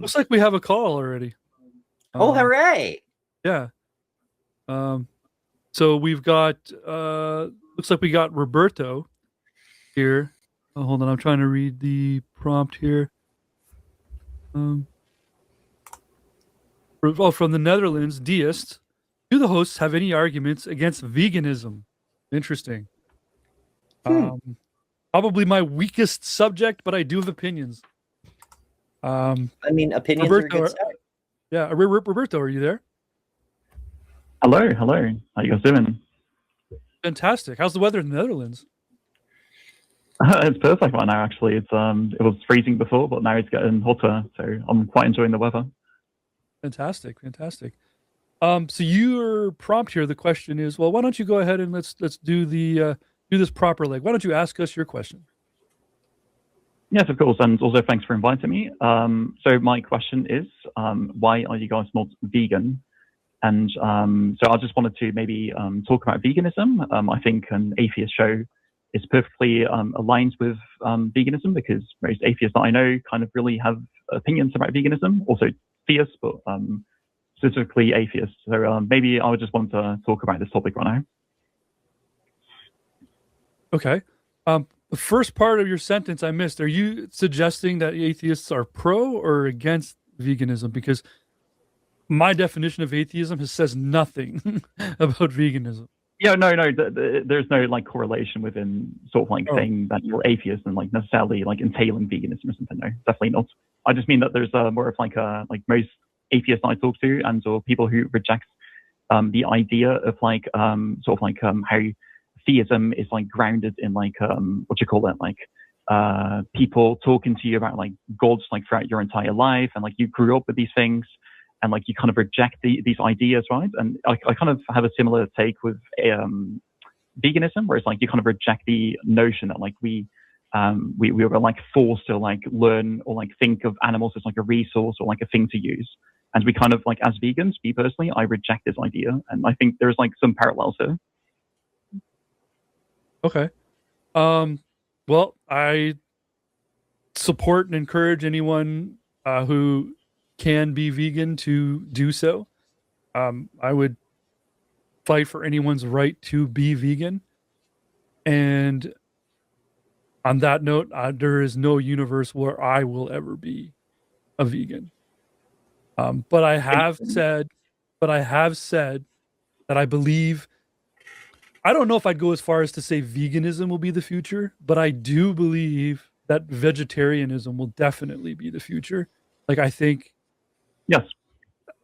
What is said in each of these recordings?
Looks like we have a call already. Oh, hooray! Yeah. So we've got looks like we got Roberto here. Oh, hold on, I'm trying to read the prompt here. Um, from the Netherlands, deists. Do the hosts have any arguments against veganism? Interesting. Hmm. Probably my weakest subject, but I do have opinions. I mean, opinions are a Roberto, good start. yeah, Roberto, are you there? Hello, hello. How you guys doing? Fantastic. How's the weather in the Netherlands? It's perfect right now. Actually, it was freezing before, but now it's getting hotter, so I'm quite enjoying the weather. Fantastic, fantastic. So your prompt here, the question is, well, why don't you go ahead and let's do the do this properly. Why don't you ask us your question? Yes, of course, and also thanks for inviting me. So my question is, why are you guys not vegan? And so I just wanted to maybe talk about veganism. I think an atheist show is perfectly aligned with veganism because most atheists that I know kind of really have opinions about veganism, also theists, but specifically atheists. So maybe I would just want to talk about this topic right now. Okay. The first part of your sentence I missed. Are you suggesting that atheists are pro or against veganism? Because my definition of atheism says nothing about veganism. Yeah, no. There's no like correlation within sort of like saying that you're atheist and like necessarily like entailing veganism or something. No, definitely not. I just mean that there's more of like most atheists I talk to and or people who reject the idea of like sort of like how theism is like grounded in like what you call it, like people talking to you about like gods like throughout your entire life, and like you grew up with these things and like you kind of reject these ideas, right? And I kind of have a similar take with veganism, where it's like you kind of reject the notion that like we were like forced to like learn or like think of animals as like a resource or like a thing to use. And we kind of like, as vegans, me personally, I reject this idea, and I think there's like some parallels here. Okay. Well, I support and encourage anyone who can be vegan to do so. I would fight for anyone's right to be vegan. And on that note, there is no universe where I will ever be a vegan. But I have said that I believe. I don't know if I'd go as far as to say veganism will be the future, but I do believe that vegetarianism will definitely be the future. Like Yes.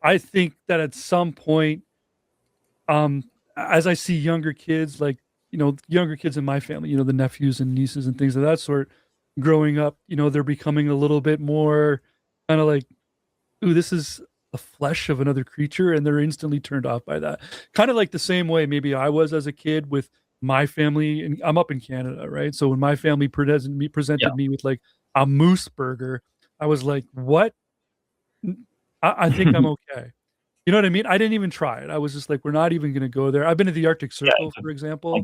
I think that at some point, as I see younger kids, like younger kids in my family, the nephews and nieces and things of that sort, growing up, they're becoming a little bit more kind of like, ooh, this is the flesh of another creature, and they're instantly turned off by that. Kind of like the same way maybe I was as a kid with my family, and I'm up in Canada, right? So when my family presented me with like a moose burger, I was like, what? I think I'm okay. You know what I mean? I didn't even try it. I was just like, we're not even going to go there. I've been to the Arctic Circle, for example.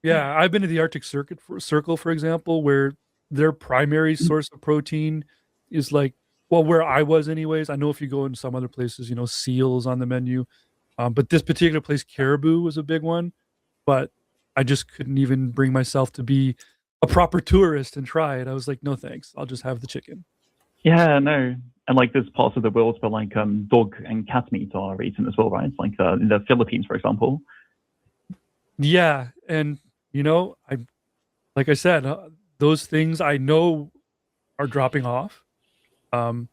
Yeah, I've been to the Arctic Circle, for example, where their primary source of protein is like, well, where I was anyways. I know if you go in some other places, seals on the menu. But this particular place, caribou was a big one. But I just couldn't even bring myself to be a proper tourist and try it. I was like, no thanks. I'll just have the chicken. Yeah, no. And like there's parts of the world where like dog and cat meat are eaten as well, right? It's like in the Philippines, for example. Yeah, and I like I said, those things I know are dropping off. And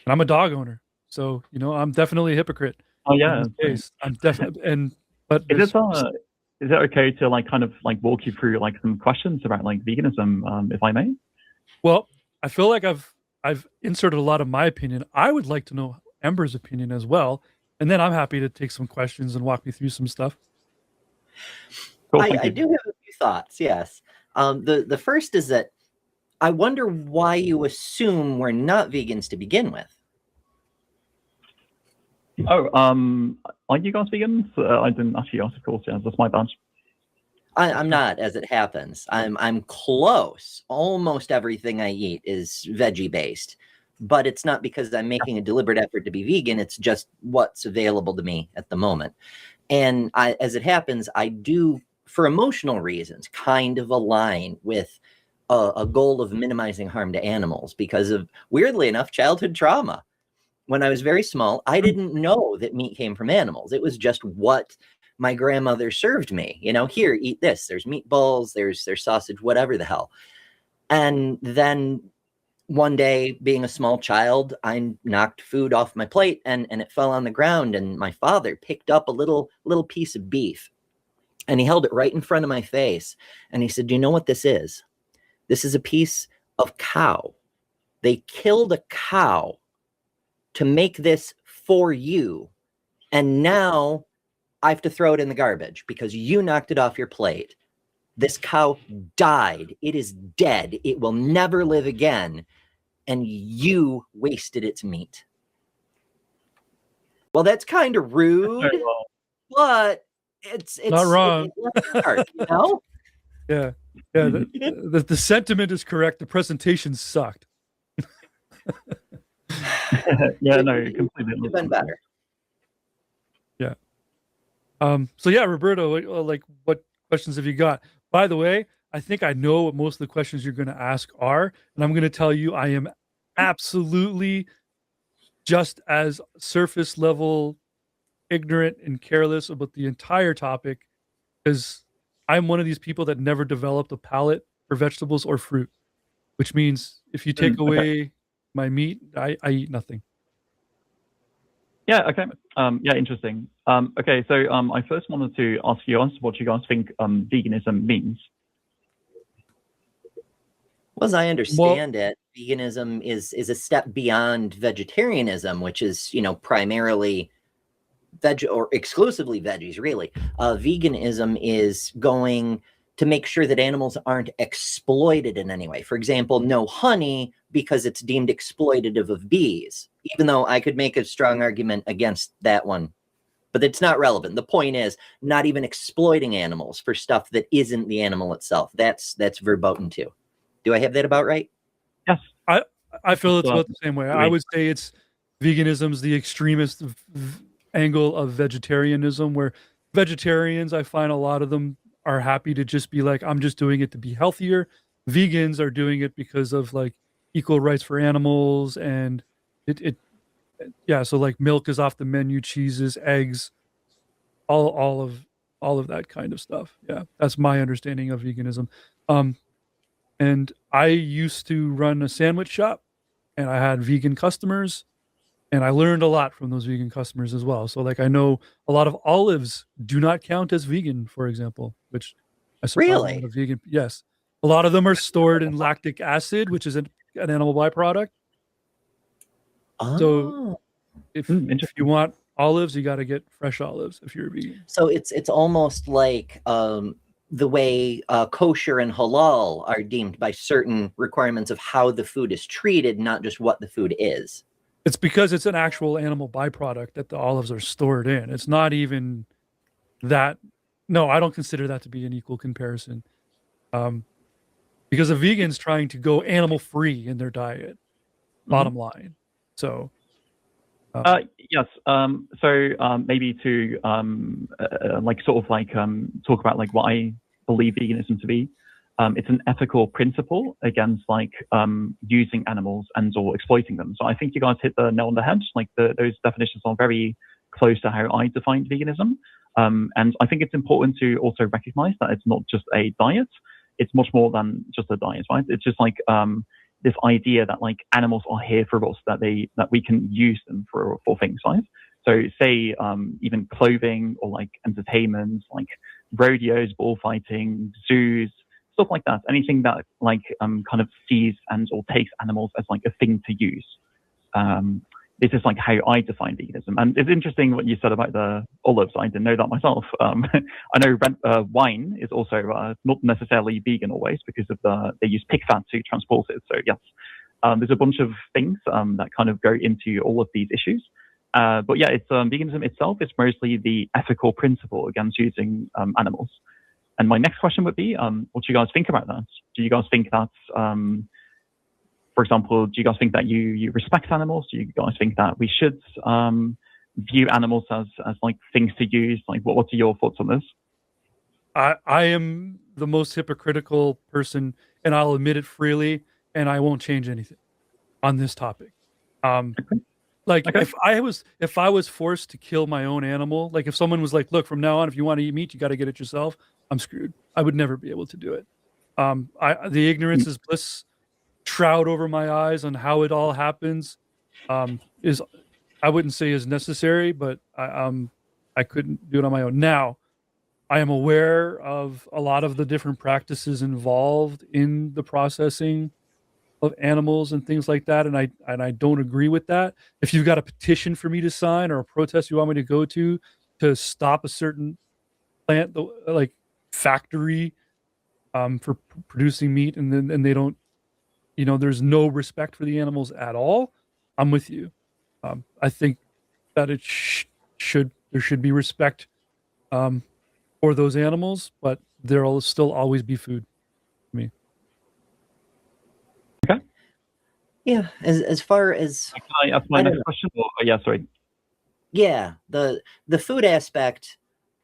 I'm a dog owner, so I'm definitely a hypocrite. Oh yeah, in this case. I'm definitely but is it okay to like kind of like walk you through like some questions about like veganism, if I may? Well, I feel like I've inserted a lot of my opinion. I would like to know Ember's opinion as well, and then I'm happy to take some questions and walk me through some stuff. Cool, I do have a few thoughts. Yes. The first is that I wonder why you assume we're not vegans to begin with. Oh, are you guys vegans? I didn't actually ask, of course. Yeah, that's my bad. I'm not, as it happens. I'm close. Almost everything I eat is veggie based, but it's not because I'm making a deliberate effort to be vegan. It's just what's available to me at the moment. And as it happens, I do, for emotional reasons, kind of align with a goal of minimizing harm to animals because of, weirdly enough, childhood trauma. When I was very small, I didn't know that meat came from animals. It was just what my grandmother served me. You know, here, eat this. There's meatballs, there's sausage, whatever the hell. And then one day, being a small child, I knocked food off my plate and it fell on the ground. And my father picked up a little piece of beef and he held it right in front of my face. And he said, "Do you know what this is? This is a piece of cow. They killed a cow to make this for you. And now I have to throw it in the garbage because you knocked it off your plate. This cow died. It is dead. It will never live again. And you wasted its meat." Well, that's kind of rude, but it's not wrong. It's dark, you know? Yeah. The sentiment is correct. The presentation sucked. Yeah, no, completely. It could have been better. Yeah. So yeah, Roberto, like, what questions have you got? By the way, I think I know what most of the questions you're going to ask are, and I'm going to tell you I am absolutely just as surface level ignorant and careless about the entire topic, because I'm one of these people that never developed a palate for vegetables or fruit, which means if you take away my meat, I eat nothing. Yeah, okay. Yeah, interesting. Okay, so I first wanted to ask you guys what you guys think veganism means. Well, as I understand it, veganism is a step beyond vegetarianism, which is, you know, primarily veg or exclusively veggies, really. Veganism is going to make sure that animals aren't exploited in any way. For example, no honey because it's deemed exploitative of bees, even though I could make a strong argument against that one, but it's not relevant. The point is not even exploiting animals for stuff that isn't the animal itself. That's verboten too. Do I have that about right? Yes. I feel it's about the same way. I would say it's veganism's the extremist angle of vegetarianism, where vegetarians, I find a lot of them are happy to just be like, I'm just doing it to be healthier. Vegans are doing it because of like equal rights for animals, and so like milk is off the menu, cheeses, eggs, all of that kind of stuff. Yeah, that's my understanding of veganism. And I used to run a sandwich shop, and I had vegan customers, and I learned a lot from those vegan customers as well. So like, I know a lot of olives do not count as vegan, for example, which I suppose Really? a lot of vegan, yes. A lot of them are stored in lactic acid, which is an animal byproduct. Oh. So if you want olives, you got to get fresh olives if you're a vegan. So it's almost like the way kosher and halal are deemed by certain requirements of how the food is treated, not just what the food is. It's because it's an actual animal byproduct that the olives are stored in. It's not even that. No, I don't consider that to be an equal comparison. Because a vegan's trying to go animal free in their diet, bottom line. So yes. So maybe to like sort of like talk about like what I believe veganism to be. It's an ethical principle against like using animals and or exploiting them. So I think you guys hit the nail on the head. Like those definitions are very close to how I define veganism. And I think it's important to also recognize that it's not just a diet. It's much more than just a diet, right? It's just like this idea that like animals are here for us, that we can use them for things, right? So say even clothing or like entertainment, like rodeos, bullfighting, zoos, stuff like that. Anything that like kind of sees and or takes animals as like a thing to use. This is like how I define veganism. And it's interesting what you said about the olives. I didn't know that myself. I know wine is also not necessarily vegan always because of they use pig fat to transport it. So yes, there's a bunch of things that kind of go into all of these issues. But yeah, it's veganism itself is mostly the ethical principle against using animals. And my next question would be, what do you guys think about that? Do you guys think that's, for for example, do you guys think that you respect animals? Do you guys think that we should view animals as like things to use? Like, what are your thoughts on this? I am the most hypocritical person, and I'll admit it freely, and I won't change anything on this topic. Like Okay. if I was forced to kill my own animal, like if someone was like, look, from now on, if you want to eat meat, you got to get it yourself, I'm screwed. I would never be able to do it. The ignorance is bliss shroud over my eyes on how it all happens. Is I wouldn't say is necessary, but I couldn't do it on my own. Now, I am aware of a lot of the different practices involved in the processing of animals and things like that, and I don't agree with that. If you've got a petition for me to sign or a protest you want me to go to stop a certain plant like factory for producing meat, and then and they don't, there's no respect for the animals at all, I'm with you. I think that it there should be respect for those animals, but there'll still always be food for me. Okay. Yeah, as far as Can I ask my next question? Yeah, sorry. yeah, the food aspect,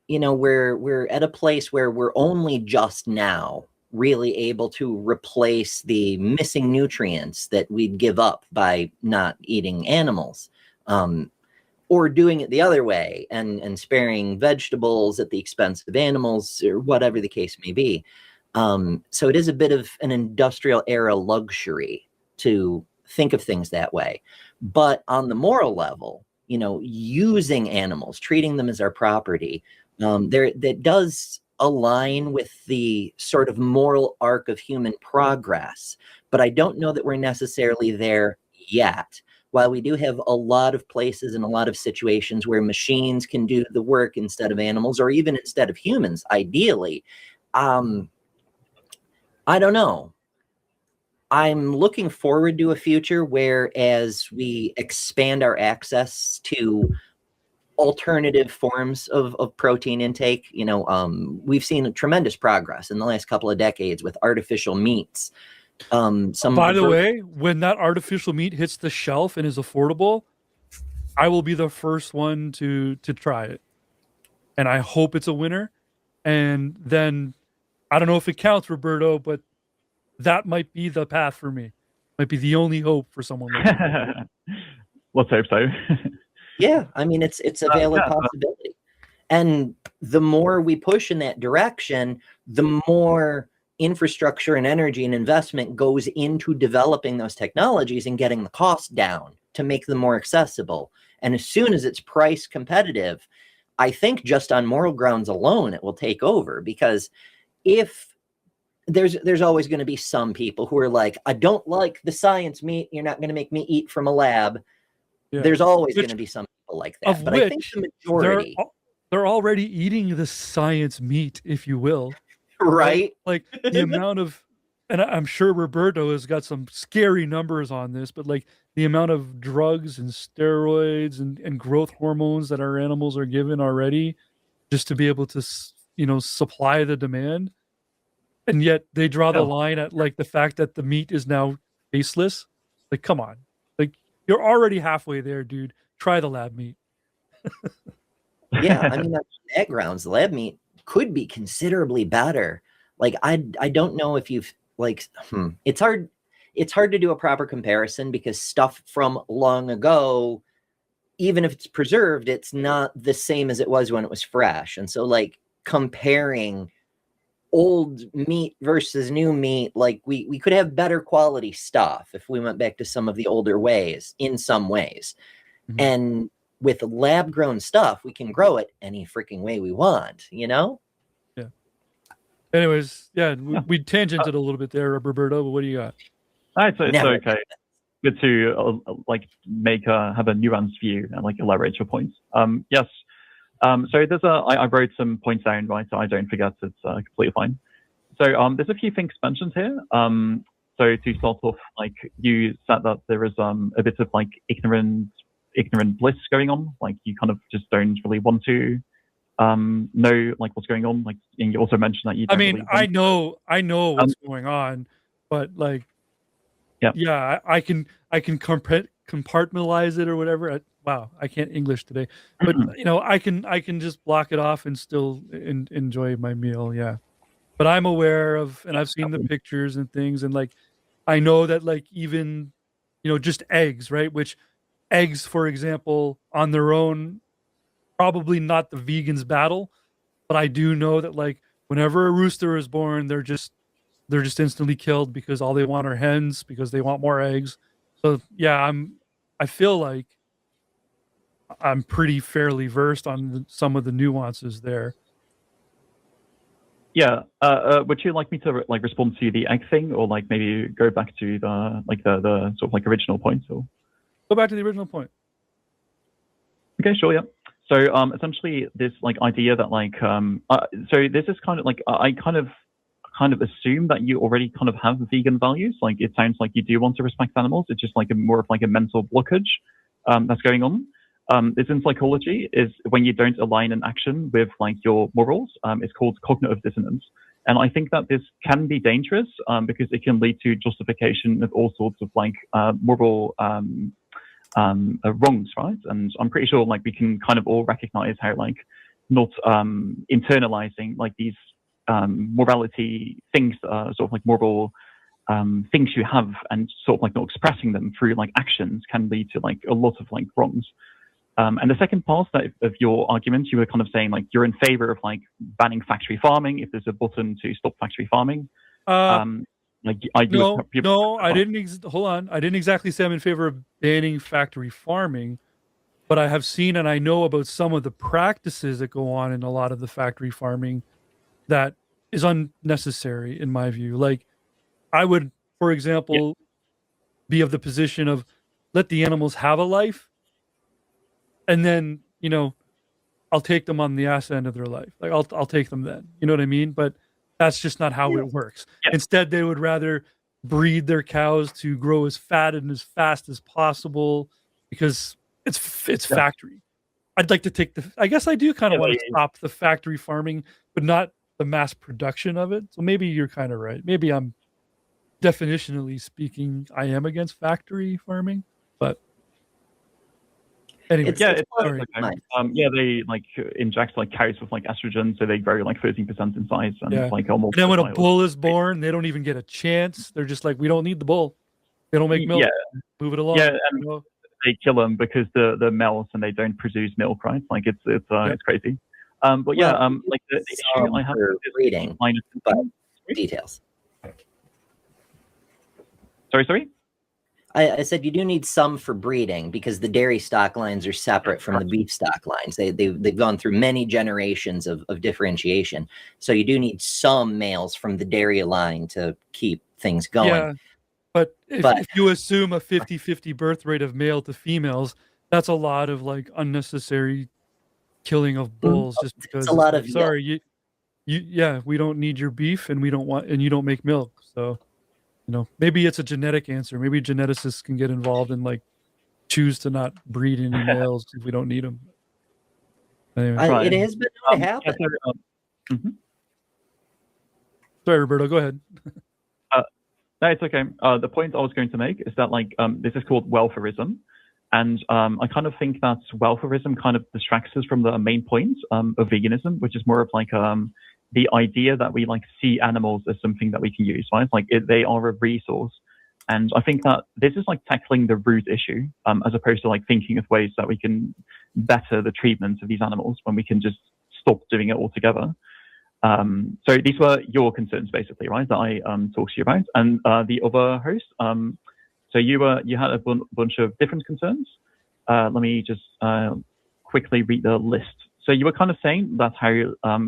we're at a place where we're only just now really able to replace the missing nutrients that we'd give up by not eating animals, or doing it the other way and sparing vegetables at the expense of animals, or whatever the case may be. So it is a bit of an industrial era luxury to think of things that way. But on the moral level, using animals, treating them as our property, that does align with the sort of moral arc of human progress. But I don't know that we're necessarily there yet. While we do have a lot of places and a lot of situations where machines can do the work instead of animals, or even instead of humans, ideally, I don't know. I'm looking forward to a future where, as we expand our access to alternative forms of protein intake, we've seen a tremendous progress in the last couple of decades with artificial meats. By the way, when that artificial meat hits the shelf and is affordable, I will be the first one to try it, and I hope it's a winner. And then I don't know if it counts, Roberto, but that might be the path for me. Might be the only hope for someone like me. Let's hope so. Yeah, I mean, it's a valid possibility. And the more we push in that direction, the more infrastructure and energy and investment goes into developing those technologies and getting the cost down to make them more accessible. And as soon as it's price competitive, I think just on moral grounds alone, it will take over. Because if there's always going to be some people who are like, I don't like the science meat, you're not going to make me eat from a lab. Yeah. There's always going to be some people like that. But I think the majority, they're already eating the science meat, if you will. Right? Like the amount of, and I'm sure Roberto has got some scary numbers on this, but like the amount of drugs and steroids and growth hormones that our animals are given already just to be able to, supply the demand. And yet they draw the line at like the fact that the meat is now tasteless. Like, come on. Like, you're already halfway there, dude. Try the lab meat. Yeah, I mean, on that grounds, the lab meat could be considerably better. Like, I don't know if you've it's hard to do a proper comparison because stuff from long ago, even if it's preserved, it's not the same as it was when it was fresh. And so like comparing old meat versus new meat, like we could have better quality stuff if we went back to some of the older ways in some ways. Mm-hmm. And with lab grown stuff, we can grow it any freaking way we want, Yeah. Anyways, we tangented a little bit there, Roberto, but what do you got? It's okay. Good to have a nuanced view and like elaborate your points. Yes. So I wrote some points down, right? So I don't forget. It's completely fine. So there's a few things mentioned here. So to start off, like you said that there is a bit of like ignorant bliss going on. Like you kind of just don't really want to know like what's going on. Like, and you also mentioned that you don't. I know what's going on, but like Yeah, I can compartmentalize it or whatever. Wow, I can't English today, but I can just block it off and still enjoy my meal. Yeah, but I'm aware of, and I've seen the pictures and things, and like I know that like even just eggs, right? Which eggs, for example, on their own, probably not the vegans' battle, but I do know that like whenever a rooster is born, they're just instantly killed because all they want are hens because they want more eggs. So yeah, I feel like I'm pretty fairly versed on some of the nuances there. Yeah. Would you like me to like respond to the egg thing, or like maybe go back to the sort of like original point? Or Go back to the original point. okay, sure, yeah. So essentially, this like idea that like so this is kind of like I kind of assume that you already kind of have vegan values. Like it sounds like you do want to respect animals. It's just like more of like a mental blockage that's going on. This in psychology is when you don't align an action with like your morals. It's called cognitive dissonance. And I think that this can be dangerous because it can lead to justification of all sorts of like moral wrongs, right? And I'm pretty sure like we can kind of all recognize how like not internalizing like these morality things, sort of like moral things you have, and sort of like not expressing them through like actions can lead to like a lot of like wrongs. And the second part of your argument, you were kind of saying like you're in favor of like banning factory farming if there's a button to stop factory farming. Like I do. No, I didn't. Hold on, I didn't exactly say I'm in favor of banning factory farming, but I have seen and I know about some of the practices that go on in a lot of the factory farming that is unnecessary in my view. Like I would, for example, be of the position of let the animals have a life, and then I'll take them on the ass end of their life. Like I'll take them then. You know what I mean? But that's just not how it works. Instead, they would rather breed their cows to grow as fat and as fast as possible because it's factory. I'd like to take I guess I do kind of want to stop the factory farming, but not the mass production of it. So maybe you're kind of right. Maybe I'm definitionally speaking, I am against factory farming, but anyway, they like inject like cows with like estrogen, so they grow like 13% in size, and like almost. And then when a bull is born, they don't even get a chance. They're just like, we don't need the bull. They don't make milk. Yeah. Move it along. Yeah, and they kill them because the males and they don't produce milk, right? Like it's crazy. But like the issue I have is reading, but details. Sorry. I said you do need some for breeding because the dairy stock lines are separate from the beef stock lines. They've gone through many generations of differentiation. So you do need some males from the dairy line to keep things going. Yeah, but if you assume a 50-50 birth rate of male to females, that's a lot of like unnecessary killing of bulls just because it's a lot of sorry, we don't need your beef and we don't want, and you don't make milk. So maybe it's a genetic answer. Maybe geneticists can get involved and like choose to not breed any males if we don't need them. Anyway. It has been known to happen. Sorry, Roberto, go ahead. No, it's okay. The point I was going to make is that like this is called welfarism, and I kind of think that welfarism kind of distracts us from the main point of veganism, which is more of like the idea that we like see animals as something that we can use, right? Like they are a resource. And I think that this is like tackling the root issue, as opposed to like thinking of ways that we can better the treatment of these animals when we can just stop doing it altogether. So these were your concerns basically, right? That I talked to you about. And the other host, so you had a bunch of different concerns. Let me just quickly read the list. So you were kind of saying that's how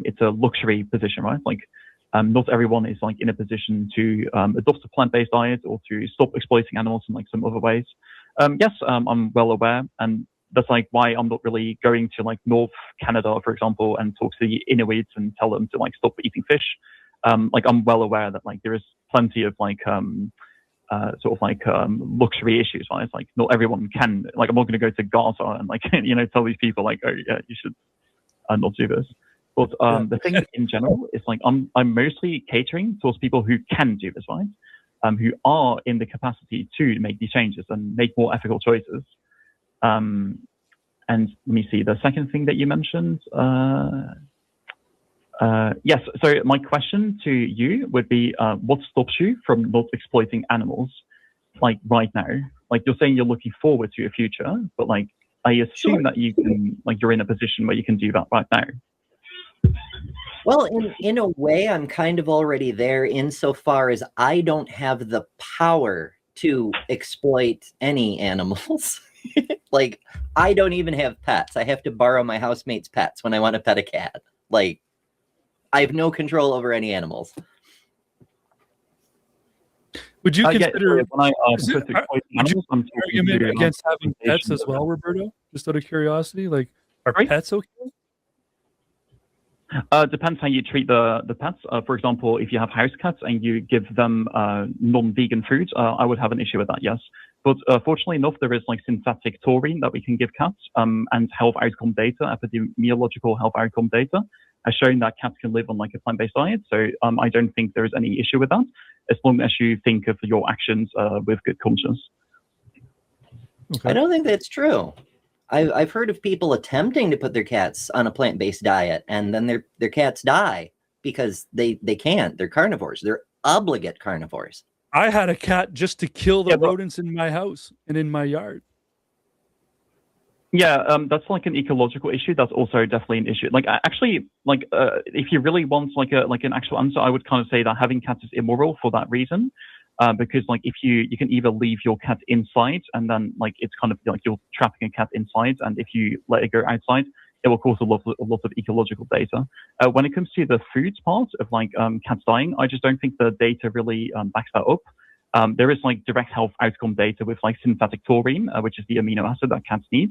it's a luxury position, right? Like not everyone is like in a position to adopt a plant-based diet or to stop exploiting animals in like some other ways. Yes, I'm well aware, and that's like why I'm not really going to like North Canada, for example, and talk to the Inuits and tell them to like stop eating fish. Like I'm well aware that like there is plenty of like sort of like luxury issues, right? It's like not everyone can. Like I'm not going to go to Gaza and like tell these people like, oh yeah, you should not do this. But the thing in general is like I'm mostly catering towards people who can do this, right? who are in the capacity to make these changes and make more ethical choices. And let me see, the second thing that you mentioned. Yes, so my question to you would be, what stops you from not exploiting animals, like right now? Like you're saying you're looking forward to a future, but like I assume that you can, like you're in a position where you can do that right now. Well, in a way, I'm kind of already there insofar as I don't have the power to exploit any animals. Like, I don't even have pets. I have to borrow my housemate's pets when I want to pet a cat. Like, I have no control over any animals. Would you consider when would you argument against having pets as well, Roberto? Just out of curiosity, like, are pets okay? Depends how you treat the pets. For example, if you have house cats and you give them non-vegan food, I would have an issue with that, yes. But fortunately enough, there is like synthetic taurine that we can give cats, and health outcome data, epidemiological health outcome data, has shown that cats can live on like a plant-based diet. So I don't think there is any issue with that, as long as you think of your actions with good conscience. Okay. I don't think that's true. I've heard of people attempting to put their cats on a plant-based diet, and then their cats die because they can't. They're carnivores. They're obligate carnivores. I had a cat just to kill the rodents in my house and in my yard. Yeah, that's like an ecological issue. That's also definitely an issue. Like, actually, like if you really want like an actual answer, I would kind of say that having cats is immoral for that reason. Because like if you can either leave your cat inside, and then like it's kind of like you're trapping a cat inside, and if you let it go outside, it will cause a lot of ecological data. When it comes to the food part of like cats dying, I just don't think the data really backs that up. There is like direct health outcome data with like synthetic taurine, which is the amino acid that cats need,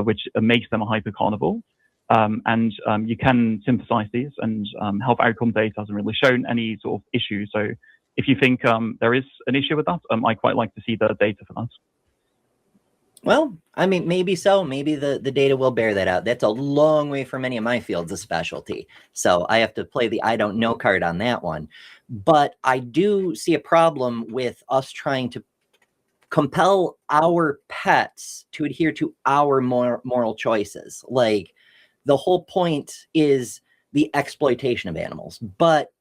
which makes them a hypercarnivore. And you can synthesize these, and health outcome data hasn't really shown any sort of issue. So if you think there is an issue with that, I quite like to see the data for that. Well, I mean, maybe so. Maybe the data will bear that out. That's a long way from any of my fields of specialty. So I have to play the I don't know card on that one. But I do see a problem with us trying to compel our pets to adhere to our moral choices. Like, the whole point is the exploitation of animals. But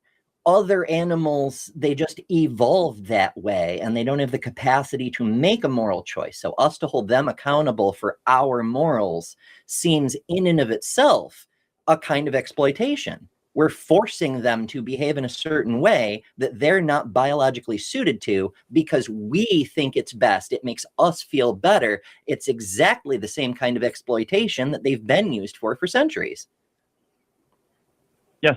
other animals, they just evolved that way, and they don't have the capacity to make a moral choice. So us to hold them accountable for our morals seems in and of itself a kind of exploitation. We're forcing them to behave in a certain way that they're not biologically suited to because we think it's best. It makes us feel better. It's exactly the same kind of exploitation that they've been used for centuries. Yes,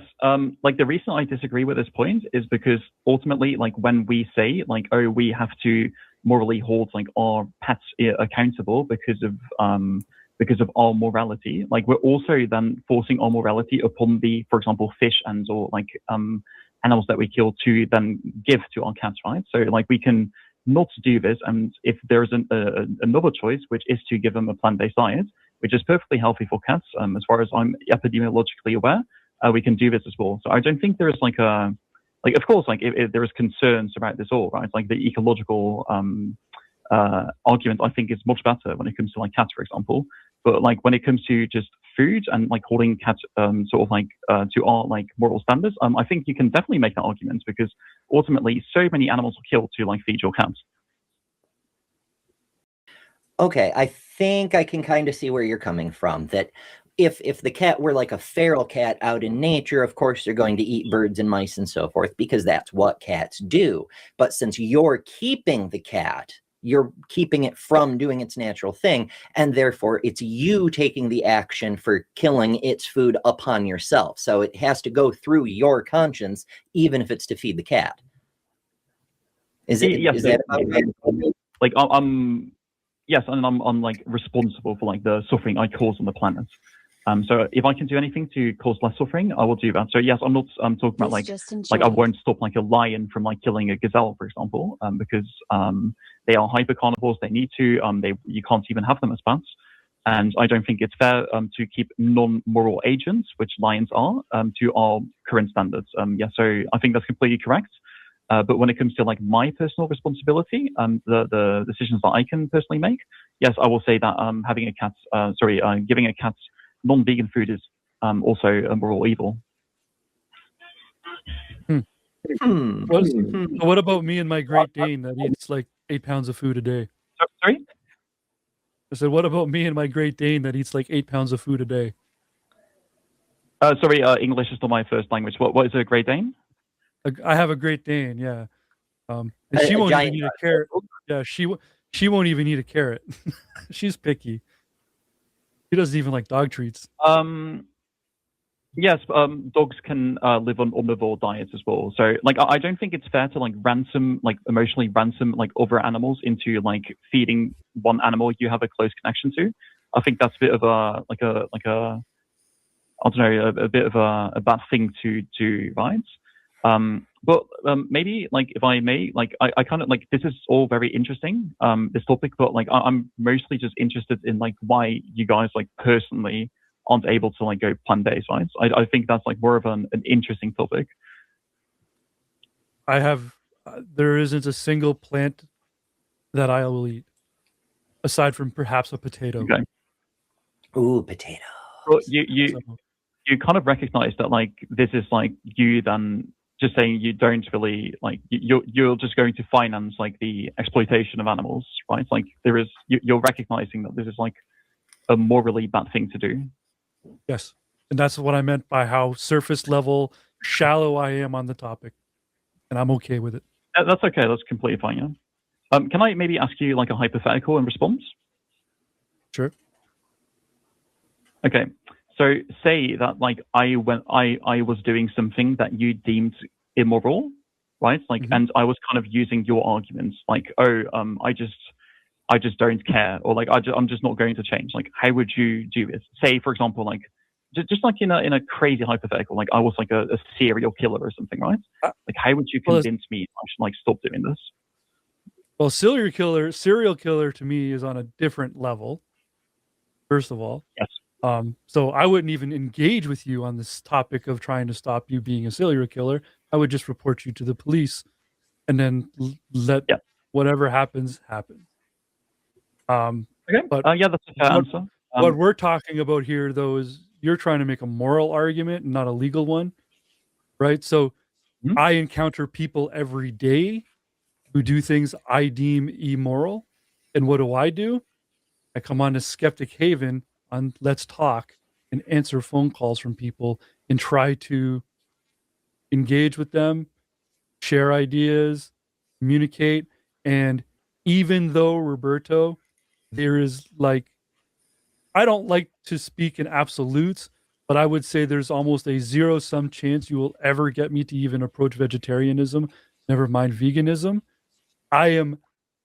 like the reason I disagree with this point is because ultimately, like when we say like, oh, we have to morally hold like our pets accountable because of our morality, like we're also then forcing our morality upon the, for example, fish and or like animals that we kill to then give to our cats, right? So like we can not do this, and if there's another choice, which is to give them a plant-based diet, which is perfectly healthy for cats, as far as I'm epidemiologically aware. We can do this as well. So I don't think there is like of course, like if there is concerns about this all, right? Like the ecological argument, I think is much better when it comes to like cats, for example. But like when it comes to just food and like holding cats sort of like to our like moral standards, I think you can definitely make that argument because ultimately so many animals are killed to like feed your cats. Okay, I think I can kind of see where you're coming from. That if the cat were like a feral cat out in nature, of course they're going to eat birds and mice and so forth because that's what cats do. But since you're keeping the cat, you're keeping it from doing its natural thing, and therefore it's you taking the action for killing its food upon yourself. So it has to go through your conscience, even if it's to feed the cat. Is that like yes, and I'm like responsible for like the suffering I cause on the planet. So if I can do anything to cause less suffering, I will do that. So yes, I'm not talking about like I won't stop like a lion from like killing a gazelle, for example, because they are hypercarnivores. They need to. You can't even have them as pets, and I don't think it's fair to keep non-moral agents, which lions are, to our current standards. Yeah, so I think that's completely correct. But when it comes to like my personal responsibility, the decisions that I can personally make, yes, I will say that having a cat, giving a cat non-vegan food is also a moral evil. What about me and my Great Dane that eats like 8 pounds of food a day? Sorry? I said, what about me and my Great Dane that eats like 8 pounds of food a day? Sorry, English is not my first language. What is a Great Dane? I have a Great Dane, yeah. And she won't even eat a carrot. Yeah, she won't even eat a carrot. She's picky. She doesn't even like dog treats. Yes, dogs can live on omnivore diets as well. So, like, I don't think it's fair to like emotionally ransom like other animals into like feeding one animal you have a close connection to. I think that's a bit of a I don't know, a bit of a bad thing to do, right? But maybe like if I may, like I kind of like this is all very interesting, this topic, but like I'm mostly just interested in like why you guys like personally aren't able to like go plant-based, right? I think that's like more of an interesting topic. I have there isn't a single plant that I will eat aside from perhaps a potato. Okay. Ooh, potato. Well, you kind of recognize that like this is like you then just saying you don't really like you're just going to finance like the exploitation of animals, right? Like there is you're recognizing that this is like a morally bad thing to do. Yes, and that's what I meant by how surface level, shallow I am on the topic, and I'm okay with it. That's okay. That's completely fine. Yeah. Can I maybe ask you like a hypothetical in response? Sure. Okay. So say that like I was doing something that you deemed immoral, right? Like, and I was kind of using your arguments, like, oh, I just don't care, or like I'm just not going to change. Like, how would you do it? Say, for example, like just like in a crazy hypothetical, like I was like a serial killer or something, right? Like, how would you convince me I should like stop doing this? Well, serial killer to me is on a different level. First of all, yes. So I wouldn't even engage with you on this topic of trying to stop you being a serial killer. I would just report you to the police, and then let whatever happens happen. Okay. But yeah, that's a fair answer. What we're talking about here, though, is you're trying to make a moral argument, not a legal one, right? So I encounter people every day who do things I deem immoral, and what do? I come on to Skeptic Haven on Let's Talk and answer phone calls from people and try to engage with them, share ideas, communicate. And even though, Roberto, there is like, I don't like to speak in absolutes, but I would say there's almost a zero-sum chance you will ever get me to even approach vegetarianism, never mind veganism. I am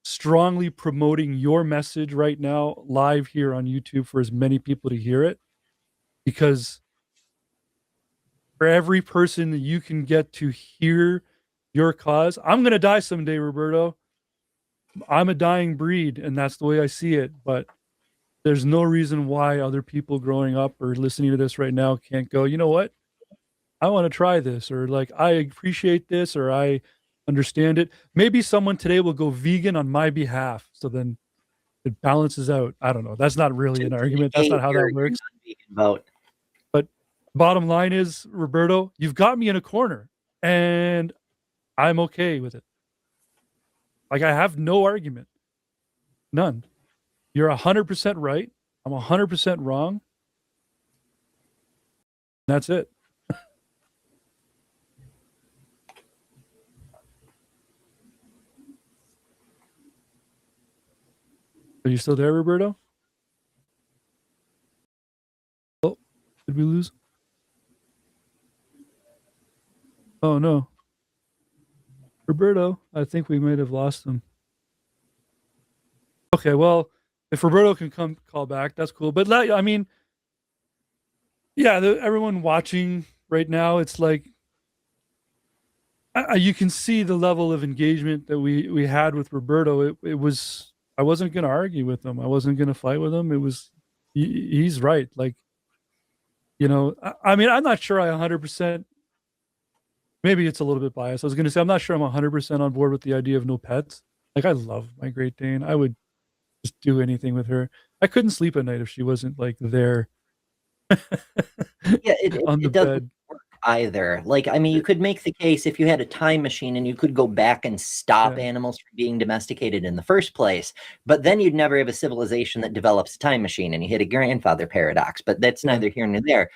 strongly promoting your message right now live here on YouTube for as many people to hear it, because for every person that you can get to hear your cause, I'm going to die someday, Roberto. I'm a dying breed, and that's the way I see it. But there's no reason why other people growing up or listening to this right now can't go, you know what? I want to try this, or like, I appreciate this, or I understand it. Maybe someone today will go vegan on my behalf. So then it balances out. I don't know. That's not really an argument. That's not how that works. But bottom line is, Roberto, you've got me in a corner, and I'm okay with it. Like, I have no argument. None. You're 100% right. I'm 100% wrong. That's it. Are you still there, Roberto? Oh, did we lose? Oh, no. Roberto, I think we might have lost him. Okay, well, if Roberto can call back, that's cool. But I mean, yeah, everyone watching right now, it's like, you can see the level of engagement that we had with Roberto. It was, I wasn't going to argue with him. I wasn't going to fight with him. It was, he's right. Like, you know, I mean, I'm not sure I 100%, maybe it's a little bit biased. I was going to say, I'm not sure I'm 100% on board with the idea of no pets. Like, I love my Great Dane. I would just do anything with her. I couldn't sleep at night if she wasn't like there Yeah, on the it doesn't bed. work either. Like, I mean, you could make the case if you had a time machine and you could go back and stop Yeah. animals from being domesticated in the first place, but then you'd never have a civilization that develops a time machine, and you hit a grandfather paradox. But that's Yeah. neither here nor there.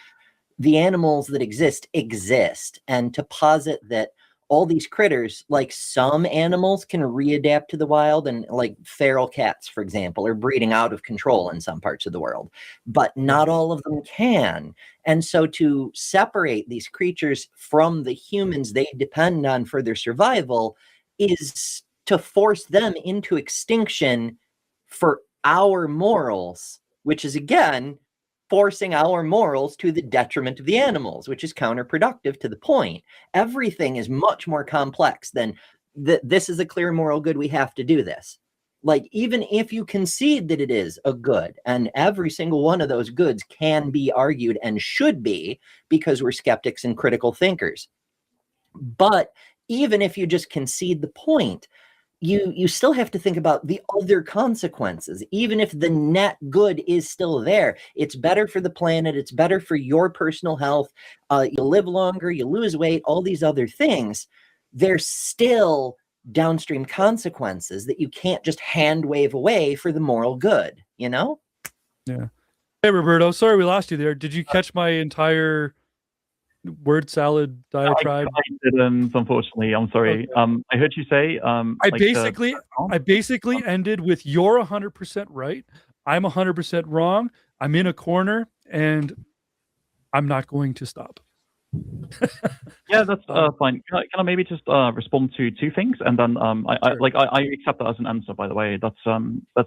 The animals that exist, and to posit that all these critters, like some animals can readapt to the wild, and like feral cats, for example, are breeding out of control in some parts of the world, but not all of them can. And so to separate these creatures from the humans they depend on for their survival is to force them into extinction for our morals, which is again forcing our morals to the detriment of the animals, which is counterproductive to the point. Everything is much more complex than this is a clear moral good, we have to do this. Like, even if you concede that it is a good, and every single one of those goods can be argued and should be, because we're skeptics and critical thinkers. But even if you just concede the point, you still have to think about the other consequences. Even if the net good is still there, it's better for the planet, it's better for your personal health, you live longer, you lose weight, all these other things. There's still downstream consequences that you can't just hand wave away for the moral good, you know? Yeah. Hey, Roberto, sorry we lost you there. Did you catch my entire word salad diatribe? I didn't, unfortunately. I'm sorry. Okay. I heard you say. I basically ended with you're 100% right. I'm 100% wrong. I'm in a corner, and I'm not going to stop. Yeah, that's fine. Can I maybe just respond to two things, and then Sure. I accept that as an answer. By the way, that's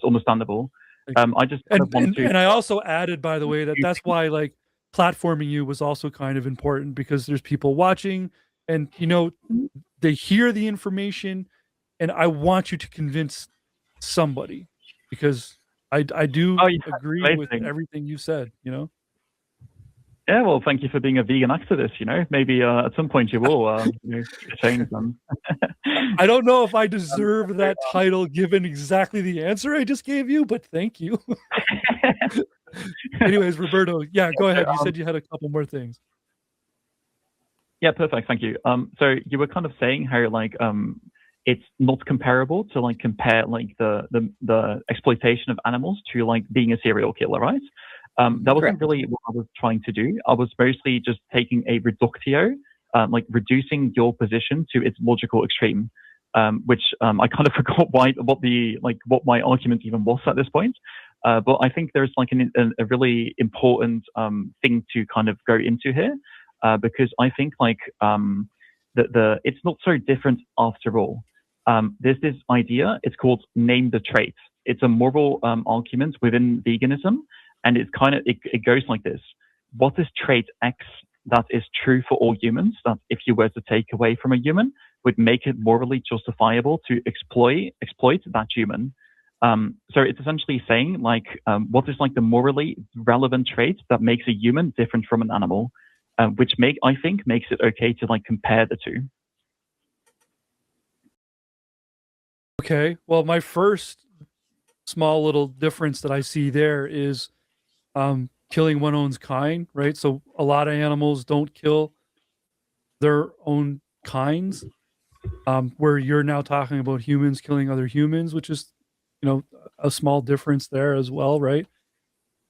understandable. I just kind of want to. And I also added, by the way, that's why like platforming you was also kind of important, because there's people watching, and they hear the information, and I want you to convince somebody, because I do agree with everything you said. Yeah, well, thank you for being a vegan activist. Maybe at some point you will change them. I don't know if I deserve that title given exactly the answer I just gave you, but thank you. Anyways, Roberto, yeah, go ahead. You said you had a couple more things. Yeah, perfect. Thank you. So you were kind of saying how like it's not comparable to like compare like the exploitation of animals to like being a serial killer, right? That wasn't really what I was trying to do. I was mostly just taking a reductio, like reducing your position to its logical extreme, which I kind of forgot what my argument even was at this point. But I think there's like a really important thing to kind of go into here, because I think like it's not so different after all. There's this idea, it's called name the trait. It's a moral argument within veganism. And it's kind of, it goes like this. What is trait X that is true for all humans, that if you were to take away from a human, would make it morally justifiable to exploit that human? So it's essentially saying like, what is like the morally relevant trait that makes a human different from an animal, which I think makes it okay to like compare the two. Okay, well, my first small little difference that I see there is killing one's own kind, right? So a lot of animals don't kill their own kinds, where you're now talking about humans killing other humans, which is, a small difference there as well, right?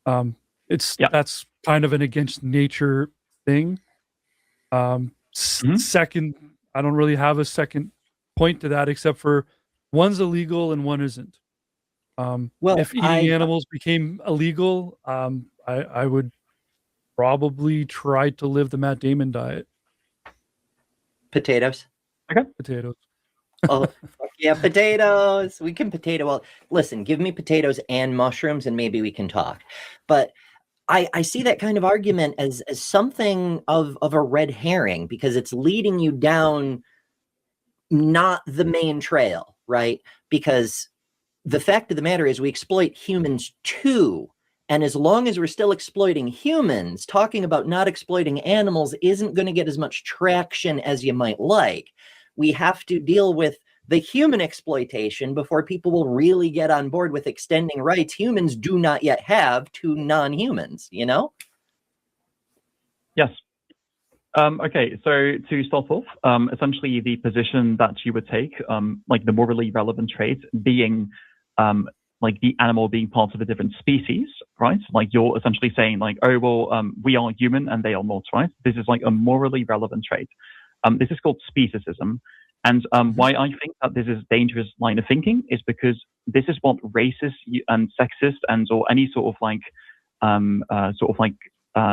That's kind of an against nature thing. Second, I don't really have a second point to that, except for one's illegal and one isn't. If eating animals became illegal, I would probably try to live the Matt Damon diet. Potatoes. Okay. Potatoes. Oh, yeah, potatoes. We can potato. Well, listen, give me potatoes and mushrooms, and maybe we can talk. But I see that kind of argument as something of a red herring, because it's leading you down not the main trail, right? Because the fact of the matter is we exploit humans too, And as long as we're still exploiting humans, talking about not exploiting animals isn't going to get as much traction as you might like. We have to deal with the human exploitation before people will really get on board with extending rights humans do not yet have to non-humans, you know? Yes. Okay, so to start off, essentially the position that you would take, like the morally relevant trait being like the animal being part of a different species, right? Like you're essentially saying like, oh, well, we are human and they are not, right? This is like a morally relevant trait. This is called speciesism. And why I think that this is a dangerous line of thinking is because this is what racist and sexist and or any sort of like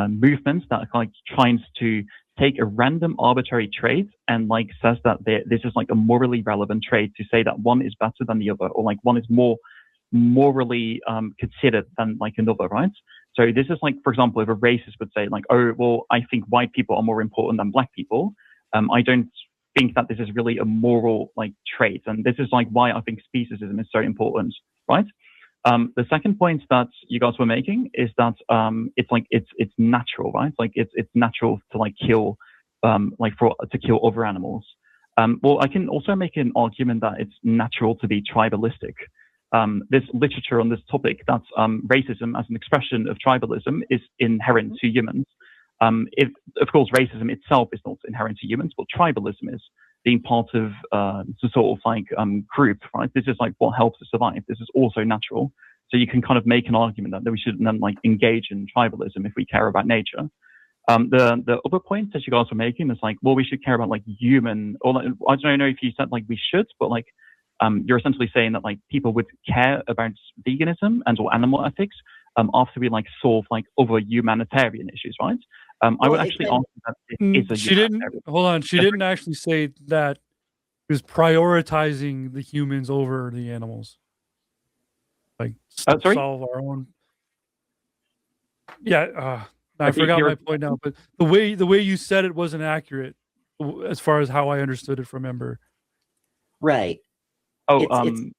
movements that are like trying to take a random arbitrary trait and like says that this is like a morally relevant trait to say that one is better than the other or like one is more morally considered than like another, right? So this is like, for example, if a racist would say like, oh, well, I think white people are more important than black people. I don't think that this is really a moral like trait. And this is like why I think speciesism is so important, right? The second point that you guys were making is that it's natural, right? Like it's natural to like kill to kill other animals. Well, I can also make an argument that it's natural to be tribalistic. There's literature on this topic that racism as an expression of tribalism is inherent to humans. Of course, racism itself is not inherent to humans, but tribalism is being part of the sort of like group, right? This is like what helps us survive. This is also natural. So you can kind of make an argument that we shouldn't then like engage in tribalism if we care about nature. The other point that you guys were making is like, well, we should care about like human, or like, I don't know if you said like we should, but like you're essentially saying that like people would care about veganism and or animal ethics after we like solve like other humanitarian issues, right? I would actually argue that it is a she didn't hold on. She didn't actually say that she was prioritizing the humans over the animals. Like sorry? solve our own. Yeah, I forgot my point now, but the way you said it wasn't accurate as far as how I understood it from Ember. Right. Oh, it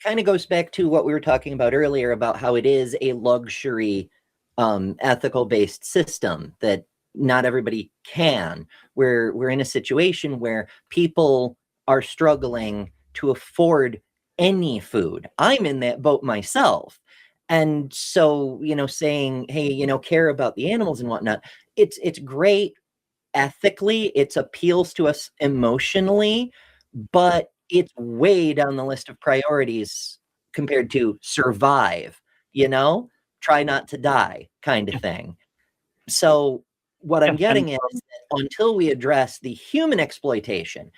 kind of goes back to what we were talking about earlier about how it is a luxury ethical based system that not everybody can. We're in a situation where people are struggling to afford any food. I'm in that boat myself. And so, saying, hey, care about the animals and whatnot, it's great ethically, it appeals to us emotionally, but it's way down the list of priorities compared to survive, try not to die kind of thing. So what I'm getting at is that until we address the human exploitation,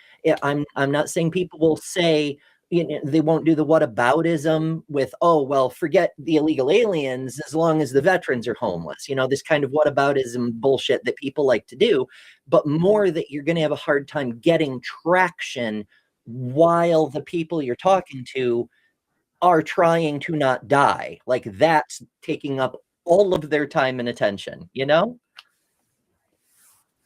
I'm not saying people will say, they won't do the whataboutism with, oh, well, forget the illegal aliens as long as the veterans are homeless. This kind of whataboutism bullshit that people like to do, but more that you're going to have a hard time getting traction while the people you're talking to are trying to not die. Like that's taking up all of their time and attention,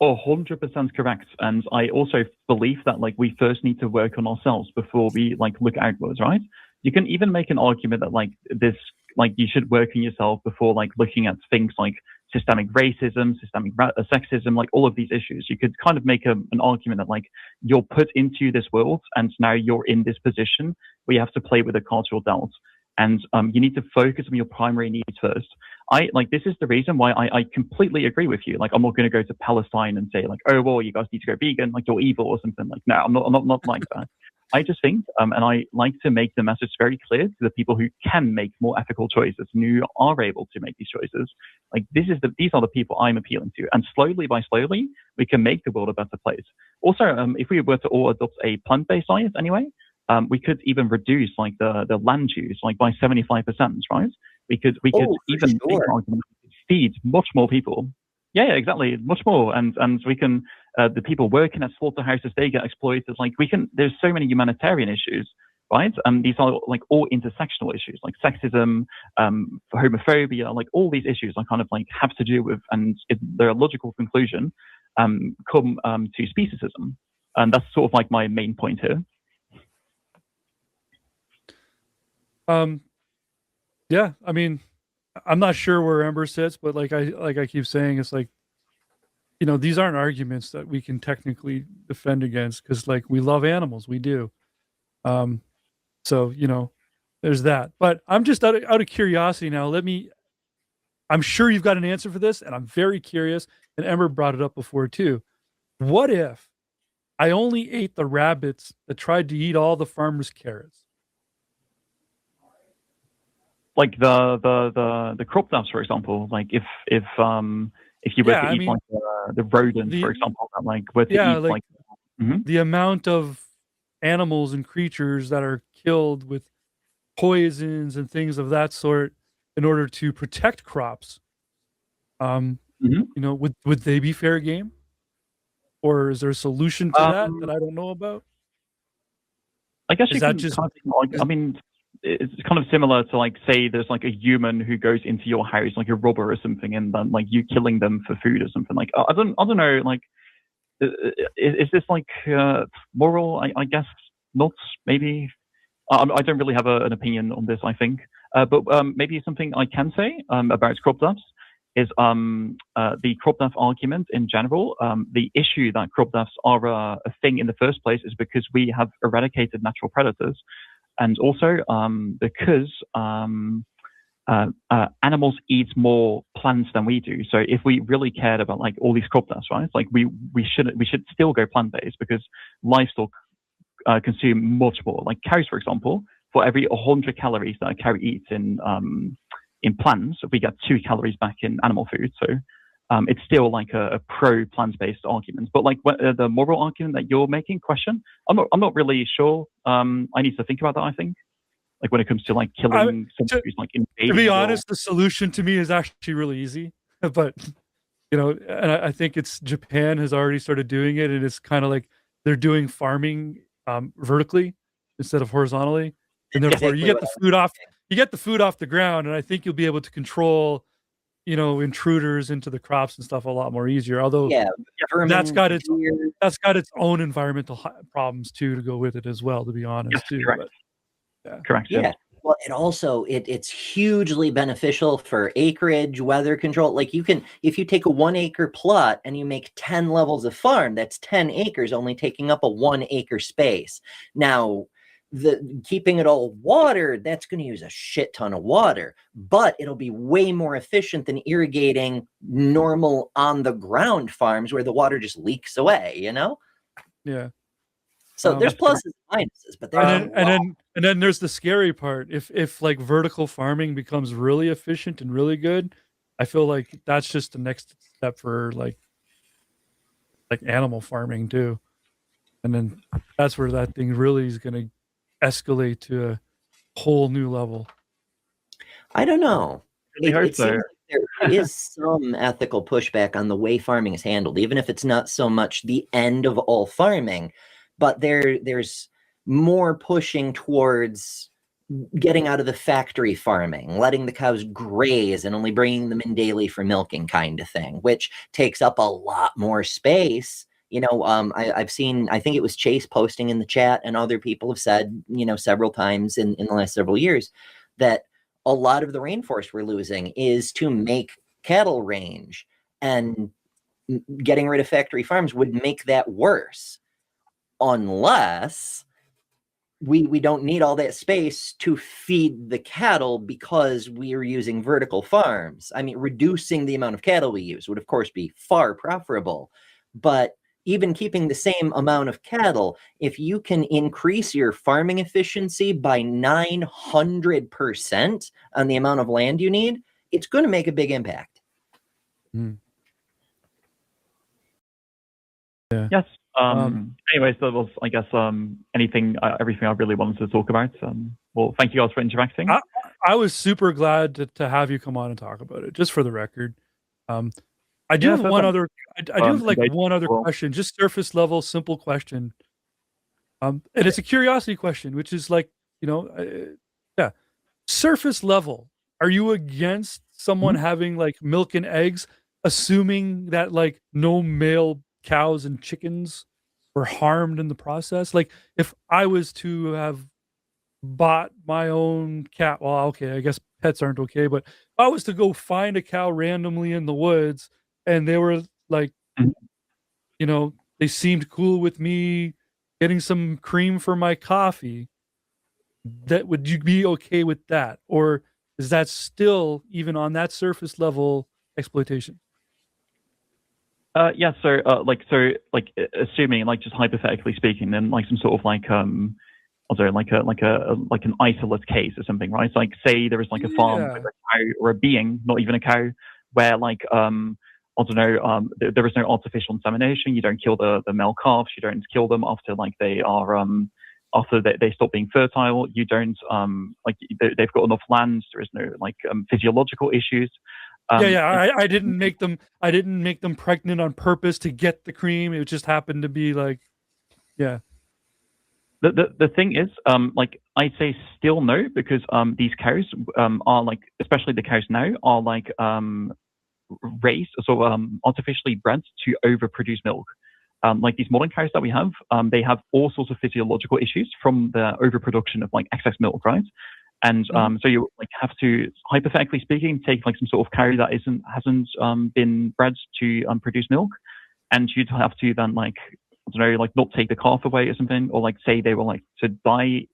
100% correct. And I also believe that like we first need to work on ourselves before we like look outwards, right? You can even make an argument that like this, like you should work on yourself before like looking at things like systemic racism, systemic sexism, like all of these issues. You could kind of make an argument that like you're put into this world and now you're in this position where you have to play with the cards you're dealt. And you need to focus on your primary needs first. This is the reason why I completely agree with you. Like, I'm not going to go to Palestine and say like, oh, well, you guys need to go vegan, like you're evil or something. Like, no, I'm not like that. I just think, and I like to make the message very clear to the people who can make more ethical choices and who are able to make these choices. Like, these are the people I'm appealing to. And slowly by slowly, we can make the world a better place. Also, if we were to all adopt a plant-based diet anyway, we could even reduce like the land use like by 75%, right? We could even make an argument to feed much more people. Yeah, exactly, much more. And we can the people working at slaughterhouses, they get exploited. Like there's so many humanitarian issues, right? These are like all intersectional issues, like sexism, homophobia, like all these issues I kind of like have to do with, and their logical conclusion come to speciesism. And that's sort of like my main point here. Yeah, I mean, I'm not sure where Ember sits, but like I keep saying, it's like, these aren't arguments that we can technically defend against because like we love animals, we do. Um, so there's that. But I'm just out of curiosity now. I'm sure you've got an answer for this, and I'm very curious. And Ember brought it up before too. What if I only ate the rabbits that tried to eat all the farmers' carrots? Like the crop dust, for example. Like if you were Yeah, to I eat mean, like the rodents, for the example, that like were to yeah, eat like like. Mhm. the amount of animals and creatures that are killed with poisons and things of that sort in order to protect crops. Um, Mhm. would they be fair game? Or is there a solution to that Um, that I don't know about? I guess Is you that can just kind of like, is, I mean, it's kind of similar to like say there's like a human who goes into your house, like a robber or something, and then like you killing them for food or something. Like I don't know, like is this like moral? I guess not. Maybe I don't really have an opinion on this. I think, but maybe something I can say about crop dubs is the crop dub argument in general. The issue that crop dubs are a thing in the first place is because we have eradicated natural predators, and also because animals eat more plants than we do. So if we really cared about like all these crop dubs, right? Like we should still go plant based because livestock consume much more. Like cows, for example, for every 100 calories that a cow eats in plants, we get 2 calories back in animal food. So it's still like a pro plant-based argument. But like the moral argument that you're making, question, I'm not really sure. I need to think about that. I think like when it comes to like I, killing someone to, who's like to be invading your. honest, the solution to me is actually really easy. But and I think it's Japan has already started doing it, and it's kind of like they're doing farming vertically instead of horizontally, and That's therefore exactly what I was you get the food off the ground, and I think you'll be able to control intruders into the crops and stuff a lot more easier. Although Yeah, that's vermin, got its deer. that's got its own environmental problems too to go with it as well. To be Yes, honest, too, correct, but yeah, correct. Yes. Yeah. Well, it also it's hugely beneficial for acreage, weather control. Like if you take a 1 acre plot and you make 10 levels of farm, that's 10 acres only taking up a 1 acre space. Now, the keeping it all watered, that's going to use a shit ton of water, but it'll be way more efficient than irrigating normal on the ground farms where the water just leaks away. yeah. So there's Sure. pluses and minuses, but And there's a then and lot. then and then there's the scary part. If like vertical farming becomes really efficient and really good, I feel like that's just the next step for like animal farming too. And then that's where that thing really is going to escalate to a whole new level. I don't know. I hope It so. seems like there is some ethical pushback on the way farming is handled, even if it's not so much the end of all farming, but there's more pushing towards getting out of the factory farming, letting the cows graze and only bringing them in daily for milking kind of thing, which takes up a lot more space. I've seen, I think it was Chase posting in the chat, and other people have said, several times in the last several years that a lot of the rainforest we're losing is to make cattle range, and getting rid of factory farms would make that worse unless we don't need all that space to feed the cattle because we are using vertical farms. I mean, reducing the amount of cattle we use would, of course, be far preferable. But even keeping the same amount of cattle, if you can increase your farming efficiency by 900% on the amount of land you need, it's going to make a big impact. Yeah. Yes. Anyways, that was, I guess, everything I really wanted to talk about. Well, thank you guys for interacting. I was super glad to have you come on and talk about it, just for the record. I do have one other. I do have like one other question, just surface level, simple question. And it's a curiosity question, which is like, yeah, surface level. Are you against someone having like milk and eggs, assuming that like no male cows and chickens were harmed in the process? Like, if I was to have bought my own cat, well, okay, I guess pets aren't okay, but if I was to go find a cow randomly in the woods and they were like, Mhm. you know, they seemed cool with me getting some cream for my coffee, that would you be okay with that? Or is that still, even on that surface level, exploitation? Yeah. So, assuming, like, just hypothetically speaking, then like some sort of like also like an isolate case or something, right? So, like, say there is like a farm Yeah. with a cow or a being, not even a cow, where like I don't know, there is no artificial insemination. You don't kill the male calves. You don't kill them after like they are after they stop being fertile. You don't like they've got enough land. There is no like physiological issues. Yeah. I didn't make them. I didn't make them pregnant on purpose to get the cream. It just happened to be like, yeah. The thing is, like, I'd say still no, because these cows are like, especially the cows now, are like raised, so artificially bred to overproduce milk. Like these modern cows that we have, they have all sorts of physiological issues from the overproduction of like excess milk, right? And so you like have to, hypothetically speaking, take like some sort of cow that hasn't been bred to produce milk, and you'd have to then like, I don't know, like not take the calf away or something, or like say they were like to die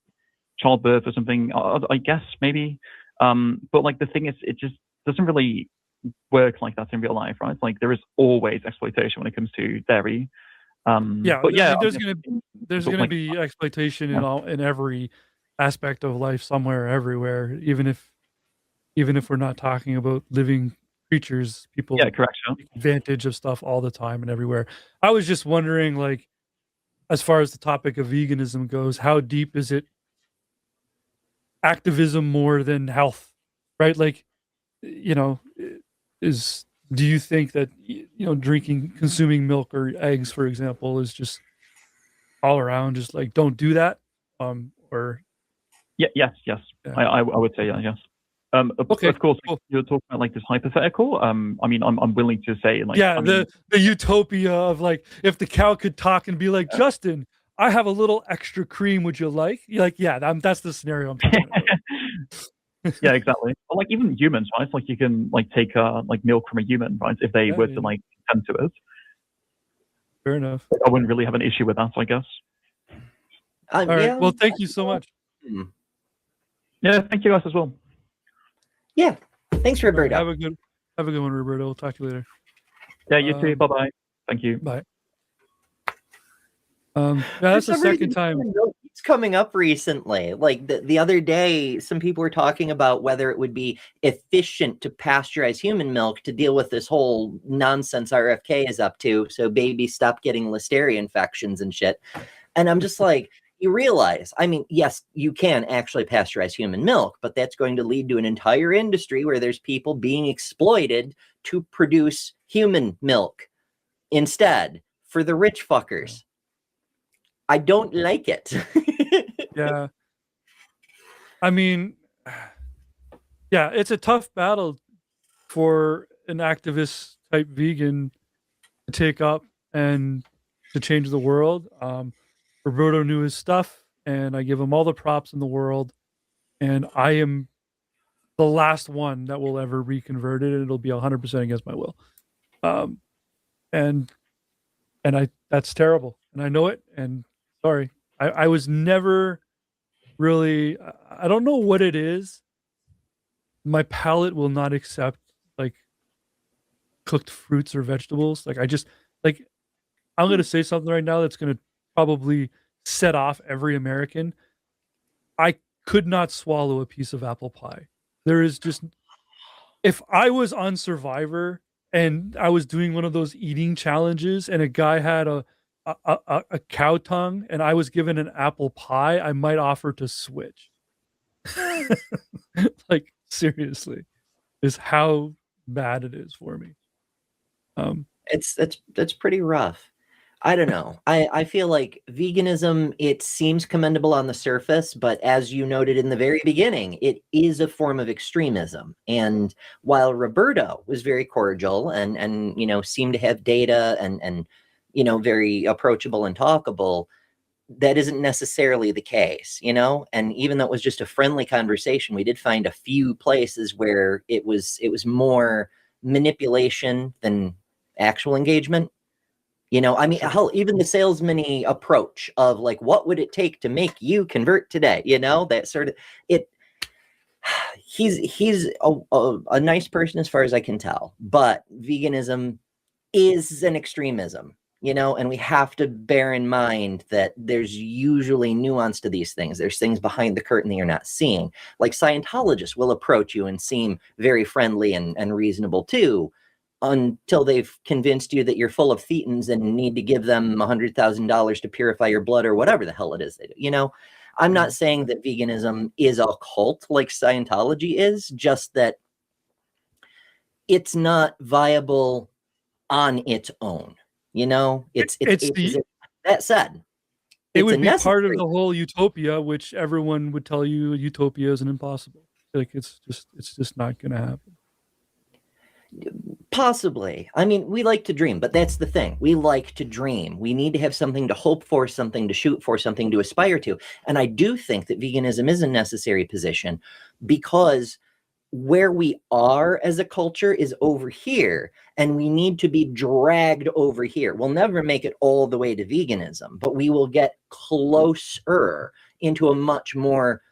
childbirth or something. I guess maybe, but like the thing is, it just doesn't really work like that in real life, right? Like there is always exploitation when it comes to dairy. Yeah, But I yeah, mean, there's sort of gonna like, be exploitation yeah, in every aspect of life, somewhere, everywhere. Even if we're not talking about living creatures, yeah, people correct, sure. take advantage of stuff all the time and everywhere. I was just wondering, like, as far as the topic of veganism goes, how deep is it activism more than health, right? Like, you know, is do you think that consuming milk or eggs, for example, is just all around just like don't do that? Or Yeah, yes. yeah. I would say yeah, yes. Okay, Of course, like, cool. you're talking about like this hypothetical. I mean, I'm willing to say like, Yeah, I mean, the utopia of like if the cow could talk and be like, Justin, I have a little extra cream. Would you like? You're like, yeah, that's the scenario I'm talking about. yeah, exactly. Or like even humans, right? Like you can like take like milk from a human, right? If they Yeah, were to like tend to it, fair enough. I wouldn't really have an issue with that, I guess. All right. Yeah. Well, thank you so much. Yeah, thank you guys as well. Yeah. Thanks, All right, Roberto. have a good one, Roberto. We'll talk to you later. Yeah, you too. Bye bye. Thank you. Bye. Yeah, that's the second time. It's coming up recently. Like the other day, some people were talking about whether it would be efficient to pasteurize human milk to deal with this whole nonsense RFK is up to, so babies stop getting listeria infections and shit. And I'm just like, you realize, I mean, yes, you can actually pasteurize human milk, but that's going to lead to an entire industry where there's people being exploited to produce human milk instead for the rich fuckers. I don't like it. Yeah. I mean, yeah, it's a tough battle for an activist type vegan to take up and to change the world. Roberto knew his stuff, and I give him all the props in the world. And I am the last one that will ever be converted, and it'll be 100% against my will. Um, and I that's terrible, and I know it. And sorry, I was never really. I don't know what it is. My palate will not accept like cooked fruits or vegetables. Like I just like I'm gonna say something right now that's gonna probably set off every American. I could not swallow a piece of apple pie. There is just if I was on Survivor and I was doing one of those eating challenges and a guy had a cow tongue and I was given an apple pie, I might offer to switch. Like seriously, is how bad it is for me. That's pretty rough. I don't know. I feel like veganism, it seems commendable on the surface, but as you noted in the very beginning, it is a form of extremism. And while Roberto was very cordial and seemed to have data and very approachable and talkable, that isn't necessarily the case, you know? And even though it was just a friendly conversation, we did find a few places where it was more manipulation than actual engagement. You know, I mean, hell, even the salesman-y approach of like, what would it take to make you convert today? You know, that sort of it. He's a nice person as far as I can tell, but veganism is an extremism, you know, and we have to bear in mind that there's usually nuance to these things. There's things behind the curtain that you're not seeing. Like Scientologists will approach you and seem very friendly and reasonable too, until they've convinced you that you're full of thetans and need to give them $100,000 to purify your blood or whatever the hell it is they do. You know, I'm not saying that veganism is a cult like Scientology is, just that it's not viable on its own. You know, that said, it would be part of the whole utopia, which everyone would tell you utopia isn't impossible. Like it's just not going to happen. Possibly. I mean, we like to dream, but that's the thing. We like to dream. We need to have something to hope for, something to shoot for, something to aspire to. And I do think that veganism is a necessary position, because where we are as a culture is over here, and we need to be dragged over here. We'll never make it all the way to veganism, but we will get closer into a much more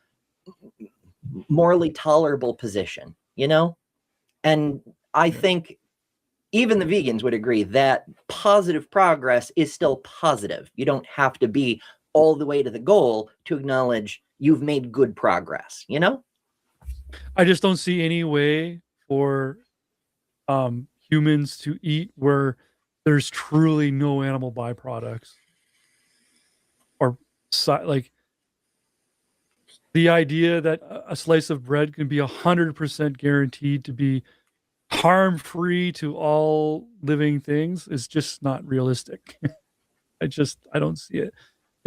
morally tolerable position, you know? And I think even the vegans would agree that positive progress is still positive. You don't have to be all the way to the goal to acknowledge you've made good progress, you know? I just don't see any way for humans to eat where there's truly no animal byproducts, or like the idea that a slice of bread can be 100% guaranteed to be harm-free to all living things is just not realistic. I don't see it.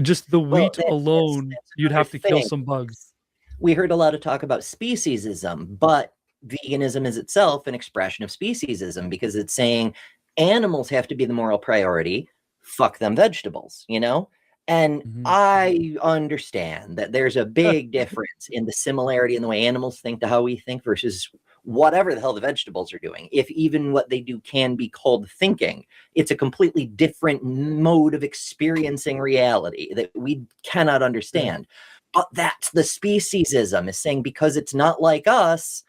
Just the wheat alone, you'd have to kill some bugs. We heard a lot of talk about speciesism, but veganism is itself an expression of speciesism, because it's saying animals have to be the moral priority. Fuck them vegetables, you know? And I understand that there's a big difference in the similarity in the way animals think to how we think versus whatever the hell the vegetables are doing. If even what they do can be called thinking, it's a completely different mode of experiencing reality that we cannot understand. But that's the speciesism, is saying because it's not like us,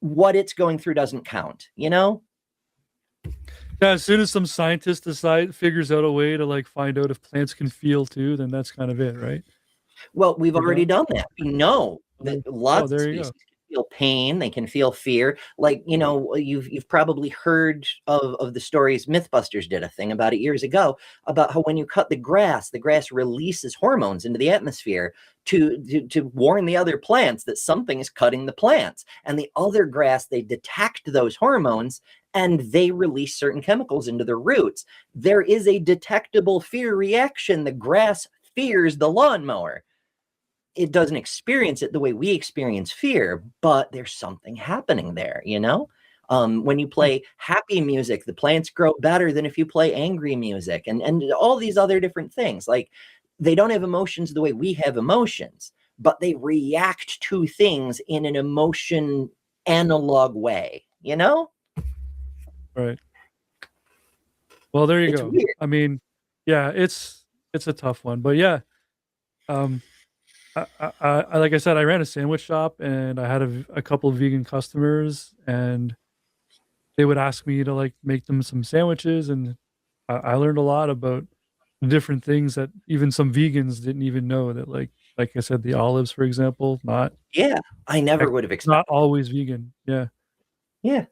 what it's going through doesn't count, you know? Yeah, as soon as some scientist figures out a way to like find out if plants can feel too, then that's kind of it, right? Well, we've already done that. We know that lots of species can feel pain, they can feel fear. Like, you know, you've probably heard of the stories. Mythbusters did a thing about it years ago about how when you cut the grass releases hormones into the atmosphere to warn the other plants that something is cutting the plants. And the other grass, they detect those hormones and they release certain chemicals into the roots. There is a detectable fear reaction. The grass fears the lawnmower. It doesn't experience it the way we experience fear, but there's something happening there, you know? When you play happy music, the plants grow better than if you play angry music, and all these other different things. Like, they don't have emotions the way we have emotions, but they react to things in an emotion analog way, you know? Right. Well, there you It's go. weird. I mean, yeah, it's a tough one, but yeah. I like I said, I ran a sandwich shop, and I had a couple of vegan customers, and they would ask me to like make them some sandwiches, and I learned a lot about different things that even some vegans didn't even know, that like I said, the olives, for example, Yeah, I never would have expected. Not always vegan. Yeah. Yeah.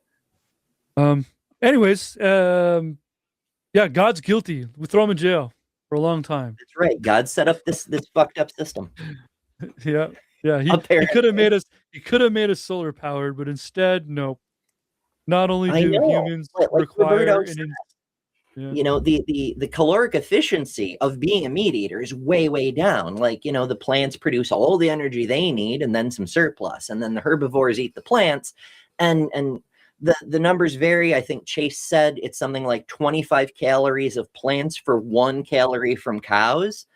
Anyways, yeah, God's guilty. We throw him in jail for a long time. That's right. God set up this fucked up system. Yeah. He could have made us. He could have made us solar powered, but instead, nope. Not only do humans require you know, the caloric efficiency of being a meat eater is way down. Like, you know, the plants produce all the energy they need and then some surplus, and then the herbivores eat the plants, and the numbers vary. I think Chase said it's something like 25 calories of plants for 1 calorie from cows.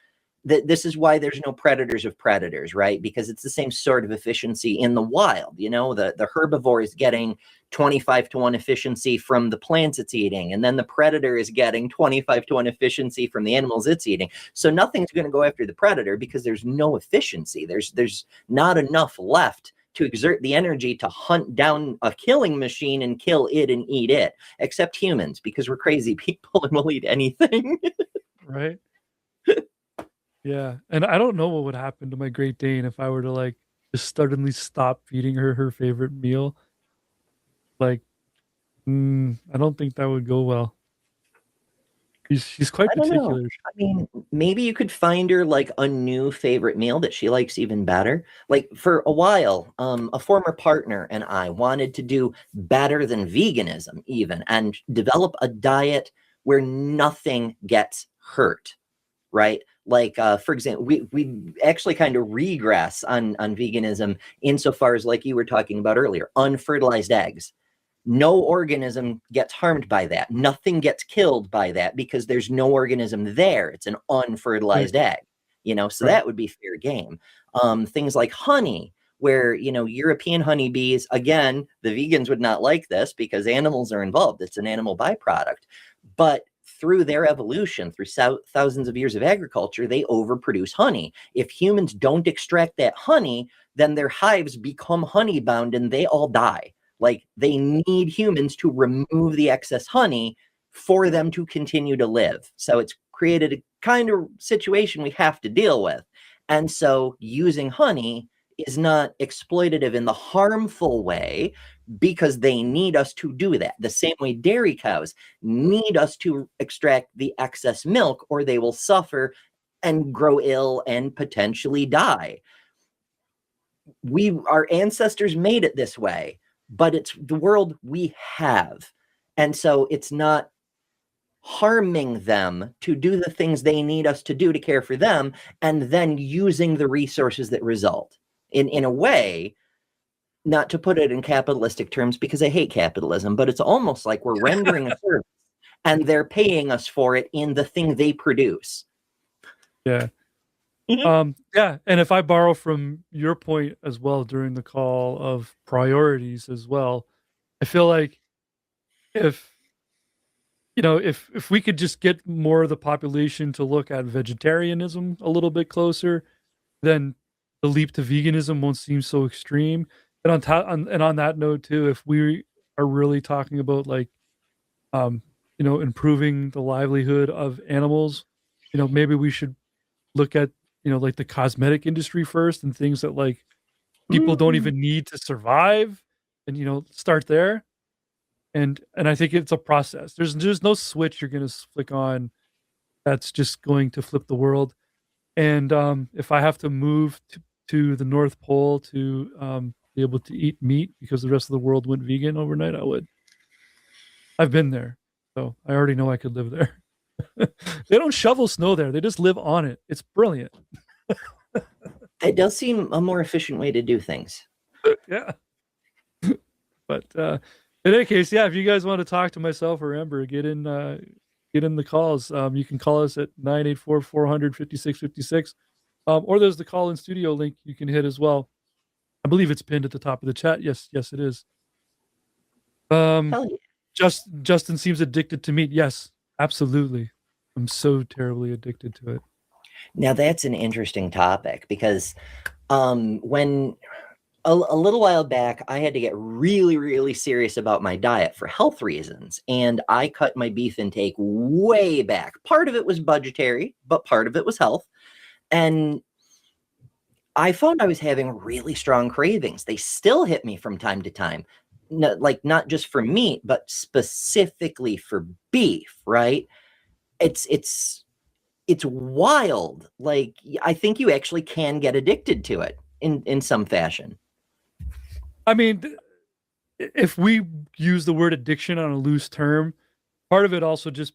this is why there's no predators of predators, right? Because it's the same sort of efficiency in the wild. You know, the herbivore is getting 25-to-1 efficiency from the plants it's eating, and then the predator is getting 25-to-1 efficiency from the animals it's eating. So nothing's going to go after the predator because there's no efficiency. There's not enough left to exert the energy to hunt down a killing machine and kill it and eat it, except humans, because we're crazy people and we'll eat anything. Right. Yeah. And I don't know what would happen to my Great Dane if I were to like just suddenly stop feeding her favorite meal. Like, I don't think that would go well. She's quite I don't know. particular. I mean, maybe you could find her like a new favorite meal that she likes even better. Like for a while, a former partner and I wanted to do better than veganism even and develop a diet where nothing gets hurt, right? Like, for example, we actually kind of regress on veganism insofar as, like you were talking about earlier, unfertilized eggs. No organism gets harmed by that. Nothing gets killed by that because there's no organism there. It's an unfertilized egg, you know, so that would be fair game. Things like honey, where, you know, European honeybees, again, the vegans would not like this because animals are involved. It's an animal byproduct. But through their evolution, through thousands of years of agriculture, they overproduce honey. If humans don't extract that honey, then their hives become honey bound and they all die. Like they need humans to remove the excess honey for them to continue to live. So it's created a kind of situation we have to deal with. And so using honey is not exploitative in the harmful way because they need us to do that. The same way dairy cows need us to extract the excess milk or they will suffer and grow ill and potentially die. Our ancestors made it this way, but it's the world we have. And so it's not harming them to do the things they need us to do to care for them and then using the resources that result. In a way, not to put it in capitalistic terms because I hate capitalism, but it's almost like we're rendering a service and they're paying us for it in the thing they produce. Yeah. Yeah. And if I borrow from your point as well during the call of priorities as well, I feel like if we could just get more of the population to look at vegetarianism a little bit closer, then the leap to veganism won't seem so extreme. And on that note too, if we are really talking about like, improving the livelihood of animals, maybe we should look at, like the cosmetic industry first and things that like people don't even need to survive, and start there. And I think it's a process. There's no switch you're gonna flick on that's just going to flip the world. And if I have to move to the North Pole to be able to eat meat because the rest of the world went vegan overnight, I would. I've been there, so I already know I could live there. They don't shovel snow there; they just live on it. It's brilliant. It does seem a more efficient way to do things. Yeah. But in any case, yeah, if you guys want to talk to myself or Amber, get in the calls. You can call us at 984-400-5656. Or there's the call in studio link you can hit as well. I believe it's pinned at the top of the chat. Yes, it is. Hell yeah. Justin seems addicted to meat. Yes, absolutely. I'm so terribly addicted to it. Now that's an interesting topic because when a little while back, I had to get really, really serious about my diet for health reasons. And I cut my beef intake way back. Part of it was budgetary, but part of it was health. And I found I was having really strong cravings. They still hit me from time to time. Not just for meat, but specifically for beef, right? It's wild. Like, I think you actually can get addicted to it in some fashion. I mean, if we use the word addiction on a loose term, part of it also just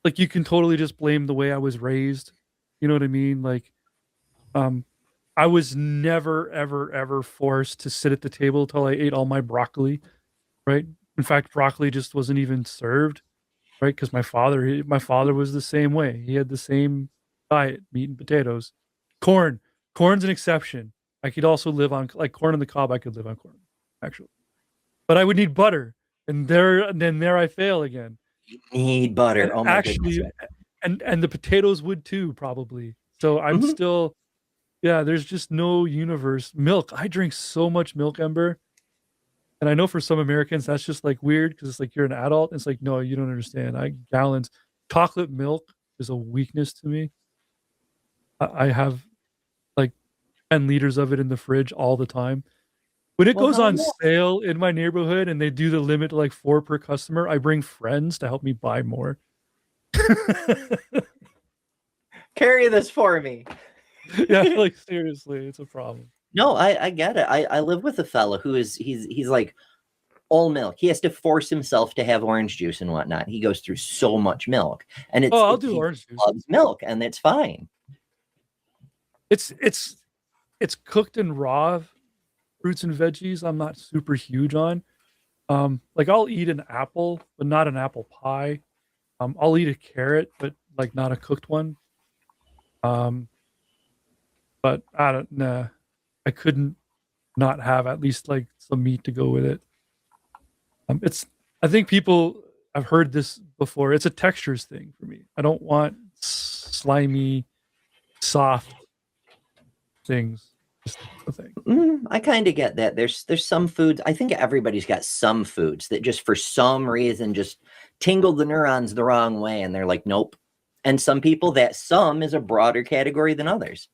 like you can totally just blame the way I was raised. You know what I mean? Like, I was never, ever, ever forced to sit at the table till I ate all my broccoli, right? In fact, broccoli just wasn't even served. right? Because my father was the same way. He had the same diet, meat and potatoes. Corn's an exception. I could also live on like corn on the cob. I could live on corn, actually, but I would need butter, and there I fail again. You need butter. And Oh my actually, goodness. and the potatoes would too, probably. So I'm Mhm. still, yeah. There's just no universe. Milk. I drink so much milk, Ember. And I know for some Americans that's just like weird because it's like you're an adult. It's like, no, you don't understand. Gallons. Chocolate milk is a weakness to me. I have like 10 liters of it in the fridge all the time. When it Well, goes how on long? sale in my neighborhood and they do the limit to like 4 per customer, I bring friends to help me buy more. Carry this for me. Yeah, like seriously, it's a problem. No, I get it. I live with a fella who he's like all milk. He has to force himself to have orange juice and whatnot. He goes through so much milk, and Oh, I'll do he orange juice. loves milk, and it's fine. It's cooked in raw fruits and veggies. I'm not super huge on. Like I'll eat an apple, but not an apple pie. I'll eat a carrot, but like not a cooked one. Um, but I don't know. I couldn't not have at least like some meat to go with it. It's I think people I've heard this before. It's a textures thing for me. I don't want slimy, soft things. Just a thing. I kind of get that. There's some foods. I think everybody's got some foods that just for some reason just tingle the neurons the wrong way, and they're like, nope. And some people, that some is a broader category than others.